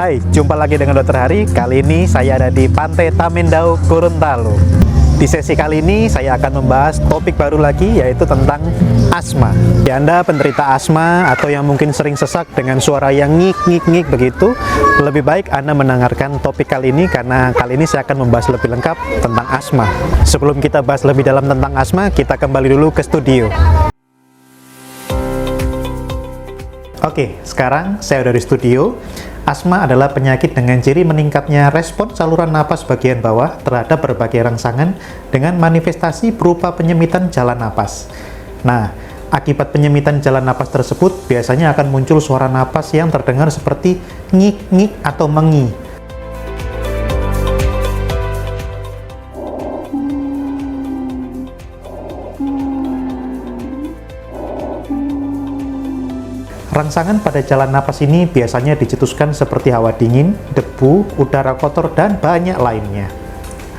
Hai, jumpa lagi dengan Dokter Hari. Kali ini saya ada di Pantai Tamendau, Gorontalo. Di sesi kali ini saya akan membahas topik baru lagi, yaitu tentang asma. Ya, Anda penderita asma atau yang mungkin sering sesak dengan suara yang ngik-ngik-ngik begitu, lebih baik Anda mendengarkan topik kali ini karena kali ini saya akan membahas lebih lengkap tentang asma. Sebelum kita bahas lebih dalam tentang asma, kita kembali dulu ke studio. Oke, sekarang saya udah di studio. Asma adalah penyakit dengan ciri meningkatnya respon saluran napas bagian bawah terhadap berbagai rangsangan dengan manifestasi berupa penyempitan jalan napas. Nah, akibat penyempitan jalan napas tersebut biasanya akan muncul suara napas yang terdengar seperti ngik-ngik atau mengi. Rangsangan pada jalan napas ini biasanya dicetuskan seperti hawa dingin, debu, udara kotor, dan banyak lainnya.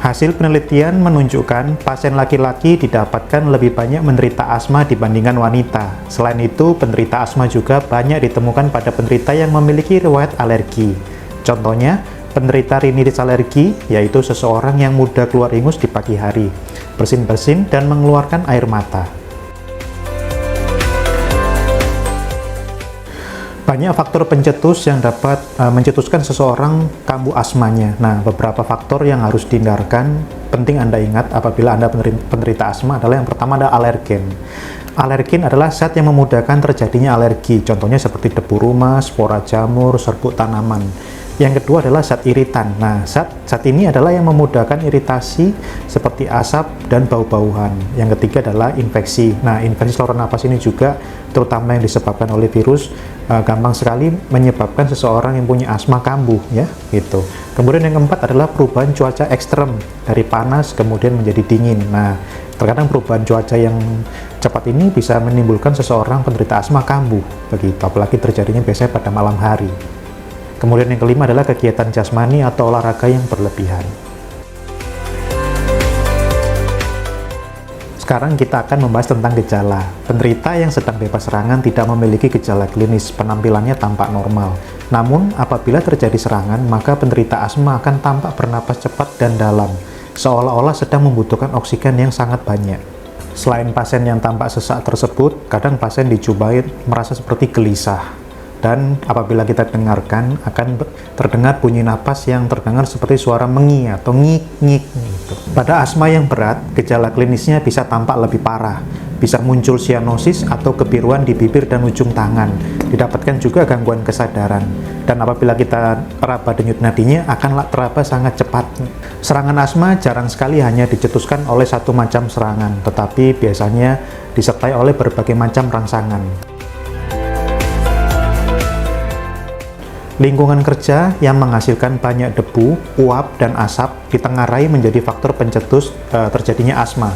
Hasil penelitian menunjukkan pasien laki-laki didapatkan lebih banyak menderita asma dibandingkan wanita. Selain itu, penderita asma juga banyak ditemukan pada penderita yang memiliki riwayat alergi. Contohnya, penderita rinitis alergi, yaitu seseorang yang mudah keluar ingus di pagi hari, bersin-bersin, dan mengeluarkan air mata. Banyak faktor pencetus yang dapat mencetuskan seseorang kambuh asmanya. Nah, beberapa faktor yang harus dihindarkan, penting Anda ingat apabila Anda penderita asma adalah yang pertama ada alergen. Alergen adalah zat yang memudahkan terjadinya alergi, contohnya seperti debu rumah, spora jamur, serbuk tanaman. Yang kedua adalah zat iritan. Nah, zat ini adalah yang memudahkan iritasi seperti asap dan bau-bauan. Yang ketiga adalah infeksi. Nah, infeksi saluran napas ini juga terutama yang disebabkan oleh virus gampang sekali menyebabkan seseorang yang punya asma kambuh, ya, gitu. Kemudian yang keempat adalah perubahan cuaca ekstrem dari panas kemudian menjadi dingin. Nah, terkadang perubahan cuaca yang cepat ini bisa menimbulkan seseorang penderita asma kambuh, begitu. Apalagi terjadinya biasanya pada malam hari. Kemudian yang kelima adalah kegiatan jasmani atau olahraga yang berlebihan. Sekarang kita akan membahas tentang gejala. Penderita yang sedang bebas serangan tidak memiliki gejala klinis, penampilannya tampak normal. Namun, apabila terjadi serangan, maka penderita asma akan tampak bernapas cepat dan dalam, seolah-olah sedang membutuhkan oksigen yang sangat banyak. Selain pasien yang tampak sesak tersebut, kadang pasien dijumpai merasa seperti gelisah. Dan apabila kita dengarkan, akan terdengar bunyi napas yang terdengar seperti suara mengi atau ngik-ngik gitu. Pada asma yang berat, gejala klinisnya bisa tampak lebih parah. Bisa muncul sianosis atau kebiruan di bibir dan ujung tangan. Didapatkan juga gangguan kesadaran. Dan apabila kita raba denyut nadinya, akan teraba sangat cepat. Serangan asma jarang sekali hanya dicetuskan oleh satu macam serangan, tetapi biasanya disertai oleh berbagai macam rangsangan. Lingkungan kerja yang menghasilkan banyak debu, uap, dan asap ditengarai menjadi faktor pencetus terjadinya asma.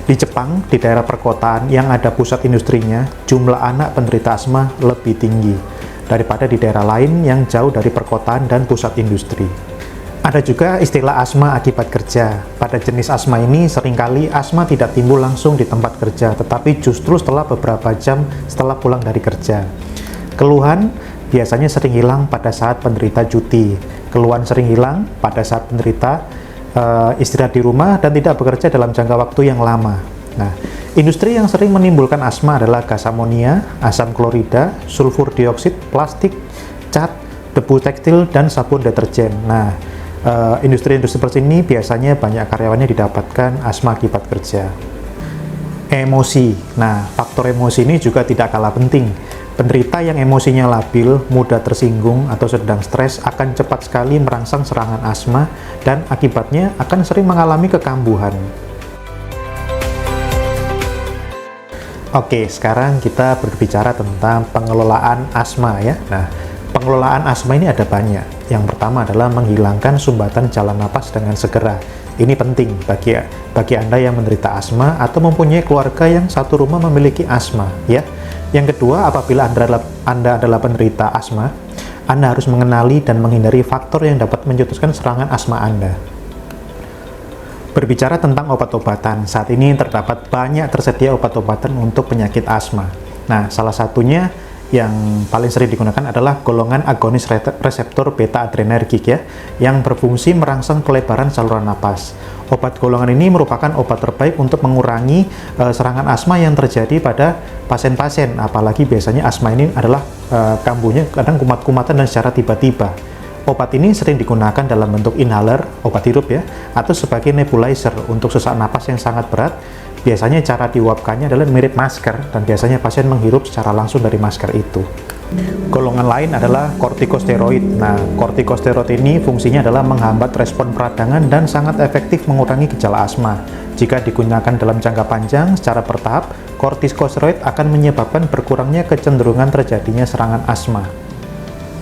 Di Jepang, di daerah perkotaan yang ada pusat industrinya, jumlah anak penderita asma lebih tinggi daripada di daerah lain yang jauh dari perkotaan dan pusat industri. Ada juga istilah asma akibat kerja. Pada jenis asma ini, seringkali asma tidak timbul langsung di tempat kerja, tetapi justru setelah beberapa jam setelah pulang dari kerja. Keluhan biasanya sering hilang pada saat penderita cuti. Keluhan sering hilang pada saat penderita istirahat di rumah dan tidak bekerja dalam jangka waktu yang lama. Nah, industri yang sering menimbulkan asma adalah gas amonia, asam klorida, sulfur dioksid, plastik, cat, debu tekstil, dan sabun deterjen. Nah, industri-industri seperti ini biasanya banyak karyawannya didapatkan asma akibat kerja. Emosi. Nah, faktor emosi ini juga tidak kalah penting. Penderita yang emosinya labil, mudah tersinggung, atau sedang stres akan cepat sekali merangsang serangan asma dan akibatnya akan sering mengalami kekambuhan. Oke, sekarang kita berbicara tentang pengelolaan asma, ya. Nah, pengelolaan asma ini ada banyak. Yang pertama adalah menghilangkan sumbatan jalan napas dengan segera. Ini penting bagi Anda yang menderita asma atau mempunyai keluarga yang satu rumah memiliki asma, ya. Yang kedua, apabila Anda adalah penderita asma, Anda harus mengenali dan menghindari faktor yang dapat mencetuskan serangan asma Anda. Berbicara tentang obat-obatan, saat ini terdapat banyak tersedia obat-obatan untuk penyakit asma. Nah, salah satunya yang paling sering digunakan adalah golongan agonis reseptor beta adrenergik ya, yang berfungsi merangsang pelebaran saluran napas. Obat golongan ini merupakan obat terbaik untuk mengurangi serangan asma yang terjadi pada pasien-pasien, apalagi biasanya asma ini adalah kambuhnya kadang kumat-kumatan dan secara tiba-tiba. Obat ini sering digunakan dalam bentuk inhaler, obat hirup ya, atau sebagai nebulizer untuk sesak napas yang sangat berat. Biasanya cara diuapkannya adalah mirip masker, dan biasanya pasien menghirup secara langsung dari masker itu. Golongan lain adalah kortikosteroid. Nah, kortikosteroid ini fungsinya adalah menghambat respon peradangan dan sangat efektif mengurangi gejala asma. Jika digunakan dalam jangka panjang secara bertahap, kortikosteroid akan menyebabkan berkurangnya kecenderungan terjadinya serangan asma.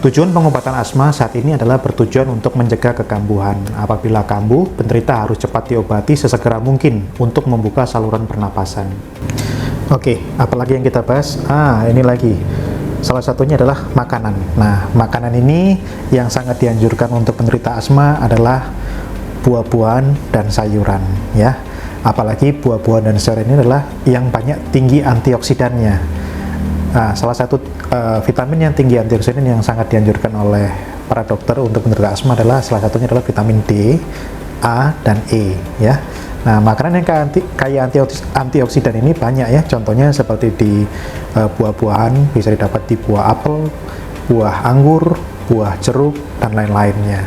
Tujuan pengobatan asma saat ini adalah bertujuan untuk mencegah kekambuhan. Apabila kambuh, penderita harus cepat diobati sesegera mungkin untuk membuka saluran pernapasan. Oke, apalagi yang kita bahas? Ini lagi. Salah satunya adalah makanan. Nah, makanan ini yang sangat dianjurkan untuk penderita asma adalah buah-buahan dan sayuran, ya. Apalagi buah-buahan dan sayuran ini adalah yang tinggi antioksidannya. Nah, salah satu vitamin yang tinggi antioksidan yang sangat dianjurkan oleh para dokter untuk penderita asma adalah salah satunya adalah vitamin D, A, dan E ya. Nah, makanan yang kaya antioksidan ini banyak ya, contohnya seperti di buah-buahan, bisa didapat di buah apel, buah anggur, buah jeruk, dan lain-lainnya.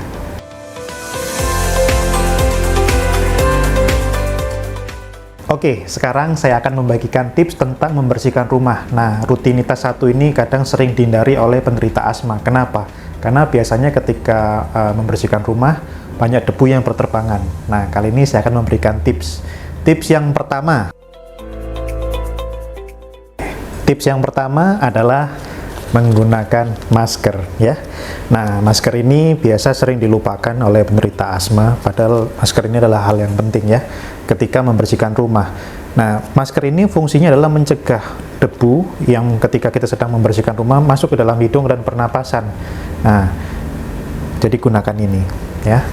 Oke, sekarang saya akan membagikan tips tentang membersihkan rumah. Nah, rutinitas satu ini kadang sering dihindari oleh penderita asma. Kenapa? Karena biasanya ketika membersihkan rumah, banyak debu yang berterbangan. Nah, kali ini saya akan memberikan tips. Tips yang pertama adalah menggunakan masker ya. Nah, masker ini biasa sering dilupakan oleh penderita asma, padahal masker ini adalah hal yang penting ya ketika membersihkan rumah. Nah, masker ini fungsinya adalah mencegah debu yang ketika kita sedang membersihkan rumah masuk ke dalam hidung dan pernapasan. Nah, jadi gunakan ini ya.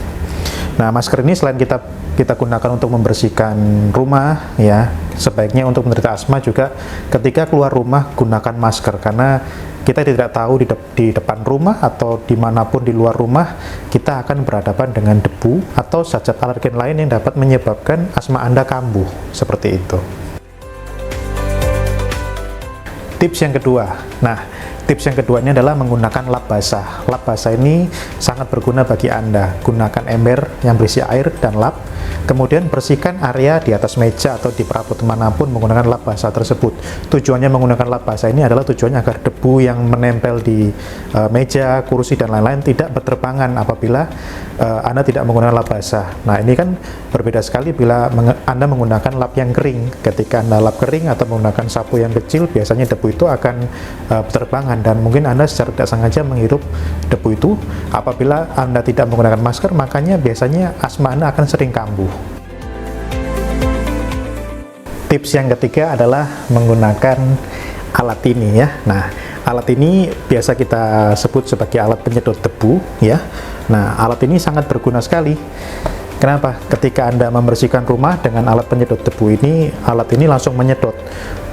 Nah, masker ini selain kita gunakan untuk membersihkan rumah ya, sebaiknya untuk penderita asma juga ketika keluar rumah gunakan masker, karena kita tidak tahu di depan rumah atau dimanapun di luar rumah kita akan berhadapan dengan debu atau zat-zat alergen lain yang dapat menyebabkan asma Anda kambuh, seperti itu. Tips yang kedua, tips yang kedua ini adalah menggunakan lap basah. Lap basah ini sangat berguna bagi Anda. Gunakan ember yang berisi air dan lap, kemudian bersihkan area di atas meja atau di perabot manapun menggunakan lap basah tersebut. Tujuannya menggunakan lap basah ini adalah tujuannya agar debu yang menempel di meja, kursi, dan lain-lain tidak berterbangan apabila Anda tidak menggunakan lap basah. Nah, ini kan berbeda sekali bila Anda menggunakan lap yang kering. Ketika Anda lap kering atau menggunakan sapu yang kecil, biasanya debu itu akan berterbangan, dan mungkin Anda secara tidak sengaja menghirup debu itu. Apabila Anda tidak menggunakan masker, makanya biasanya asma Anda akan sering kambuh. Tips yang ketiga adalah menggunakan alat ini ya. Nah, alat ini biasa kita sebut sebagai alat penyedot debu ya. Nah, alat ini sangat berguna sekali. Kenapa? Ketika Anda membersihkan rumah dengan alat penyedot debu ini, alat ini langsung menyedot,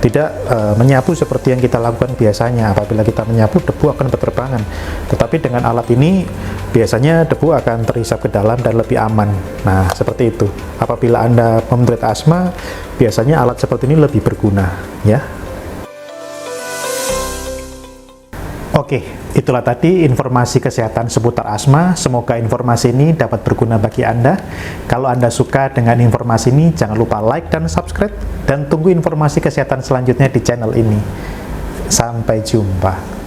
tidak menyapu seperti yang kita lakukan biasanya. Apabila kita menyapu, debu akan berterbangan. Tetapi dengan alat ini, biasanya debu akan terhisap ke dalam dan lebih aman. Nah, seperti itu. Apabila Anda menderita asma, biasanya alat seperti ini lebih berguna, ya. Oke, itulah tadi informasi kesehatan seputar asma. Semoga informasi ini dapat berguna bagi Anda. Kalau Anda suka dengan informasi ini, jangan lupa like dan subscribe, dan tunggu informasi kesehatan selanjutnya di channel ini. Sampai jumpa.